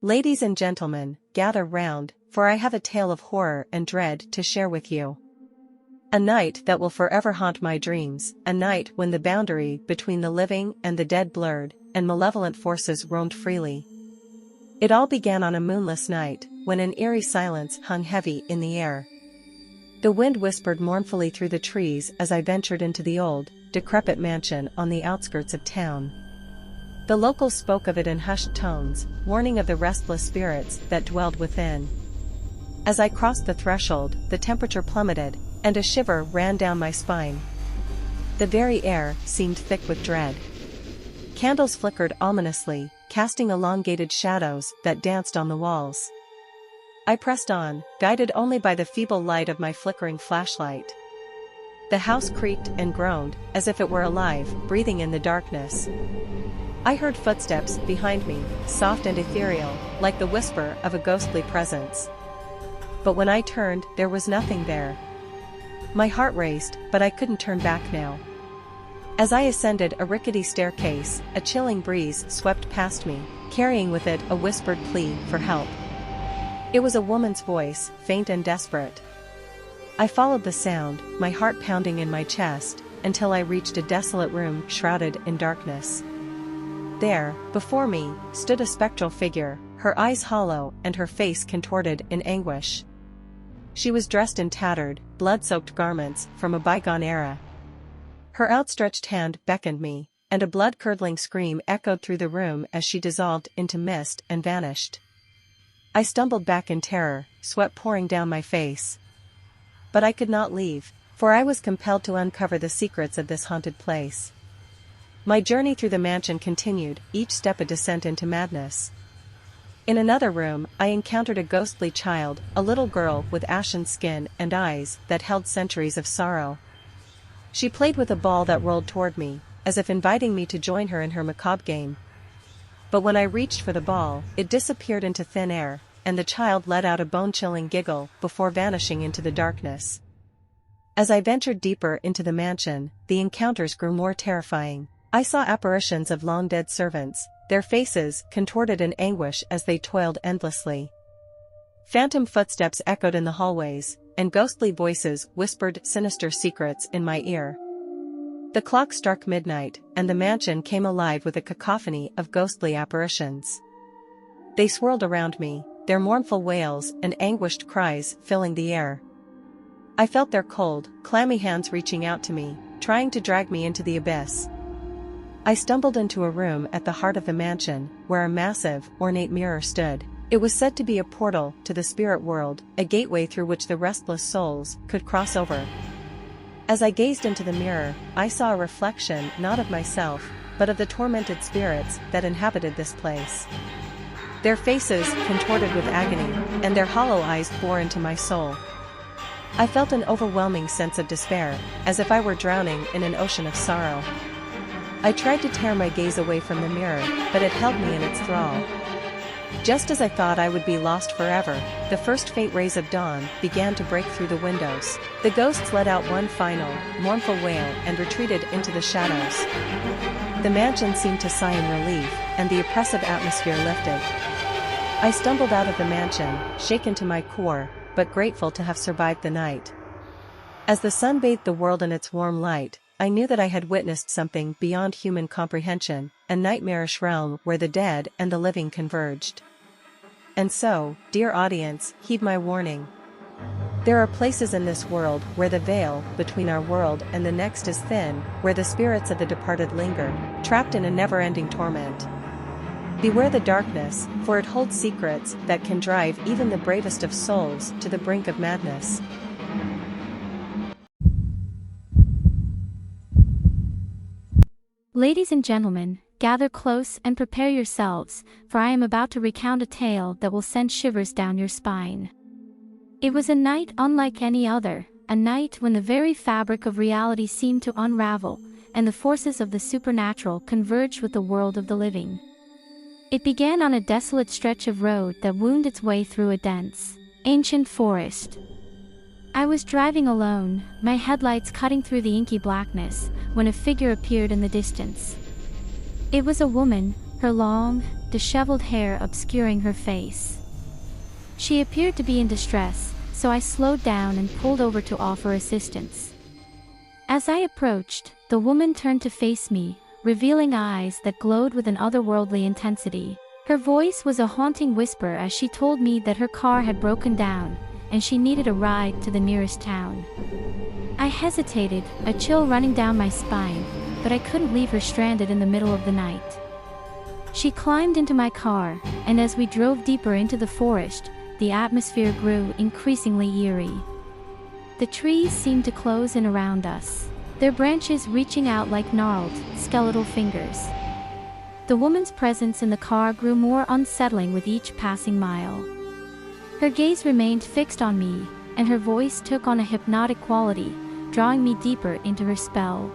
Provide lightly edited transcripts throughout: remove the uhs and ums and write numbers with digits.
Ladies and gentlemen, gather round, for I have a tale of horror and dread to share with you. A night that will forever haunt my dreams, a night when the boundary between the living and the dead blurred, and malevolent forces roamed freely. It all began on a moonless night, when an eerie silence hung heavy in the air. The wind whispered mournfully through the trees as I ventured into the old, decrepit mansion on the outskirts of town. The locals spoke of it in hushed tones, warning of the restless spirits that dwelled within. As I crossed the threshold, the temperature plummeted, and a shiver ran down my spine. The very air seemed thick with dread. Candles flickered ominously, casting elongated shadows that danced on the walls. I pressed on, guided only by the feeble light of my flickering flashlight. The house creaked and groaned, as if it were alive, breathing in the darkness. I heard footsteps behind me, soft and ethereal, like the whisper of a ghostly presence. But when I turned, there was nothing there. My heart raced, but I couldn't turn back now. As I ascended a rickety staircase, a chilling breeze swept past me, carrying with it a whispered plea for help. It was a woman's voice, faint and desperate. I followed the sound, my heart pounding in my chest, until I reached a desolate room shrouded in darkness. There, before me, stood a spectral figure, her eyes hollow and her face contorted in anguish. She was dressed in tattered, blood-soaked garments from a bygone era. Her outstretched hand beckoned me, and a blood-curdling scream echoed through the room as she dissolved into mist and vanished. I stumbled back in terror, sweat pouring down my face. But I could not leave, for I was compelled to uncover the secrets of this haunted place. My journey through the mansion continued, each step a descent into madness. In another room, I encountered a ghostly child, a little girl with ashen skin and eyes that held centuries of sorrow. She played with a ball that rolled toward me, as if inviting me to join her in her macabre game. But when I reached for the ball, it disappeared into thin air, and the child let out a bone-chilling giggle before vanishing into the darkness. As I ventured deeper into the mansion, the encounters grew more terrifying. I saw apparitions of long-dead servants, their faces contorted in anguish as they toiled endlessly. Phantom footsteps echoed in the hallways, and ghostly voices whispered sinister secrets in my ear. The clock struck midnight, and the mansion came alive with a cacophony of ghostly apparitions. They swirled around me, their mournful wails and anguished cries filling the air. I felt their cold, clammy hands reaching out to me, trying to drag me into the abyss. I stumbled into a room at the heart of the mansion, where a massive, ornate mirror stood. It was said to be a portal to the spirit world, a gateway through which the restless souls could cross over. As I gazed into the mirror, I saw a reflection not of myself, but of the tormented spirits that inhabited this place. Their faces contorted with agony, and their hollow eyes bore into my soul. I felt an overwhelming sense of despair, as if I were drowning in an ocean of sorrow. I tried to tear my gaze away from the mirror, but it held me in its thrall. Just as I thought I would be lost forever, the first faint rays of dawn began to break through the windows. The ghosts let out one final, mournful wail and retreated into the shadows. The mansion seemed to sigh in relief, and the oppressive atmosphere lifted. I stumbled out of the mansion, shaken to my core, but grateful to have survived the night. As the sun bathed the world in its warm light, I knew that I had witnessed something beyond human comprehension, a nightmarish realm where the dead and the living converged. And so, dear audience, heed my warning. There are places in this world where the veil between our world and the next is thin, where the spirits of the departed linger, trapped in a never-ending torment. Beware the darkness, for it holds secrets that can drive even the bravest of souls to the brink of madness. Ladies and gentlemen, gather close and prepare yourselves, for I am about to recount a tale that will send shivers down your spine. It was a night unlike any other, a night when the very fabric of reality seemed to unravel, and the forces of the supernatural converged with the world of the living. It began on a desolate stretch of road that wound its way through a dense, ancient forest. I was driving alone, my headlights cutting through the inky blackness, when a figure appeared in the distance. It was a woman, her long, disheveled hair obscuring her face. She appeared to be in distress, so I slowed down and pulled over to offer assistance. As I approached, the woman turned to face me, revealing eyes that glowed with an otherworldly intensity. Her voice was a haunting whisper as she told me that her car had broken down, and she needed a ride to the nearest town. I hesitated, a chill running down my spine, but I couldn't leave her stranded in the middle of the night. She climbed into my car, and as we drove deeper into the forest, the atmosphere grew increasingly eerie. The trees seemed to close in around us, their branches reaching out like gnarled, skeletal fingers. The woman's presence in the car grew more unsettling with each passing mile. Her gaze remained fixed on me, and her voice took on a hypnotic quality, drawing me deeper into her spell.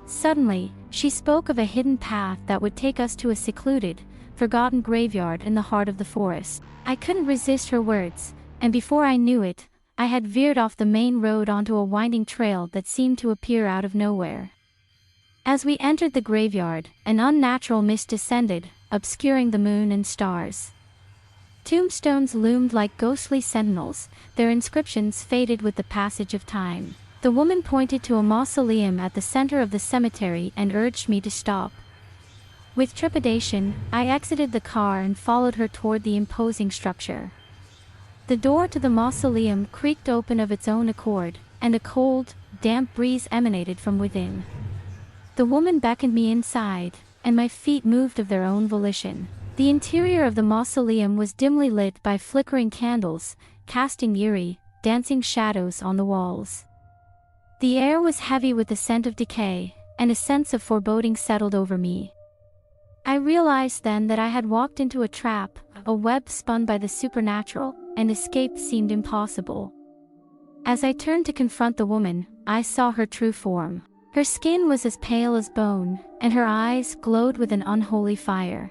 Suddenly, she spoke of a hidden path that would take us to a secluded, forgotten graveyard in the heart of the forest. I couldn't resist her words, and before I knew it, I had veered off the main road onto a winding trail that seemed to appear out of nowhere. As we entered the graveyard, an unnatural mist descended, obscuring the moon and stars. Tombstones loomed like ghostly sentinels, their inscriptions faded with the passage of time. The woman pointed to a mausoleum at the center of the cemetery and urged me to stop. With trepidation, I exited the car and followed her toward the imposing structure. The door to the mausoleum creaked open of its own accord, and a cold, damp breeze emanated from within. The woman beckoned me inside, and my feet moved of their own volition. The interior of the mausoleum was dimly lit by flickering candles, casting eerie, dancing shadows on the walls. The air was heavy with the scent of decay, and a sense of foreboding settled over me. I realized then that I had walked into a trap, a web spun by the supernatural, and escape seemed impossible. As I turned to confront the woman, I saw her true form. Her skin was as pale as bone, and her eyes glowed with an unholy fire.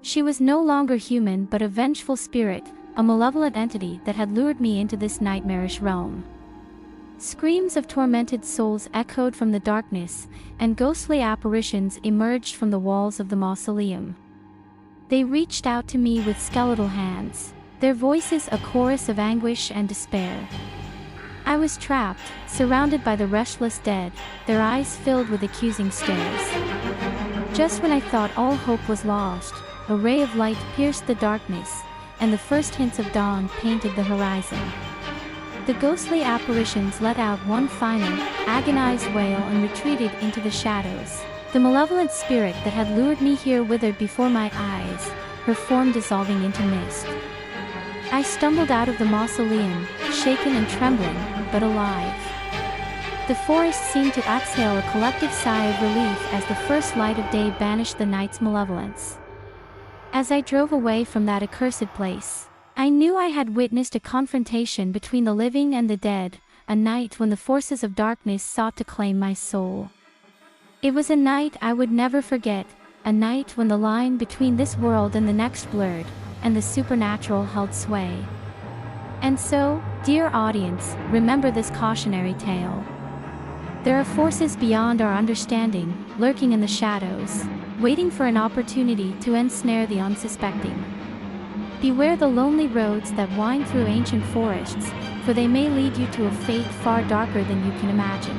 She was no longer human but a vengeful spirit, a malevolent entity that had lured me into this nightmarish realm. Screams of tormented souls echoed from the darkness, and ghostly apparitions emerged from the walls of the mausoleum. They reached out to me with skeletal hands, their voices a chorus of anguish and despair. I was trapped, surrounded by the restless dead, their eyes filled with accusing stares. Just when I thought all hope was lost, a ray of light pierced the darkness, and the first hints of dawn painted the horizon. The ghostly apparitions let out one final, agonized wail and retreated into the shadows. The malevolent spirit that had lured me here withered before my eyes, her form dissolving into mist. I stumbled out of the mausoleum, shaken and trembling, but alive. The forest seemed to exhale a collective sigh of relief as the first light of day banished the night's malevolence. As I drove away from that accursed place, I knew I had witnessed a confrontation between the living and the dead, a night when the forces of darkness sought to claim my soul. It was a night I would never forget, a night when the line between this world and the next blurred, and the supernatural held sway. And so, dear audience, remember this cautionary tale. There are forces beyond our understanding, lurking in the shadows, waiting for an opportunity to ensnare the unsuspecting. Beware the lonely roads that wind through ancient forests, for they may lead you to a fate far darker than you can imagine.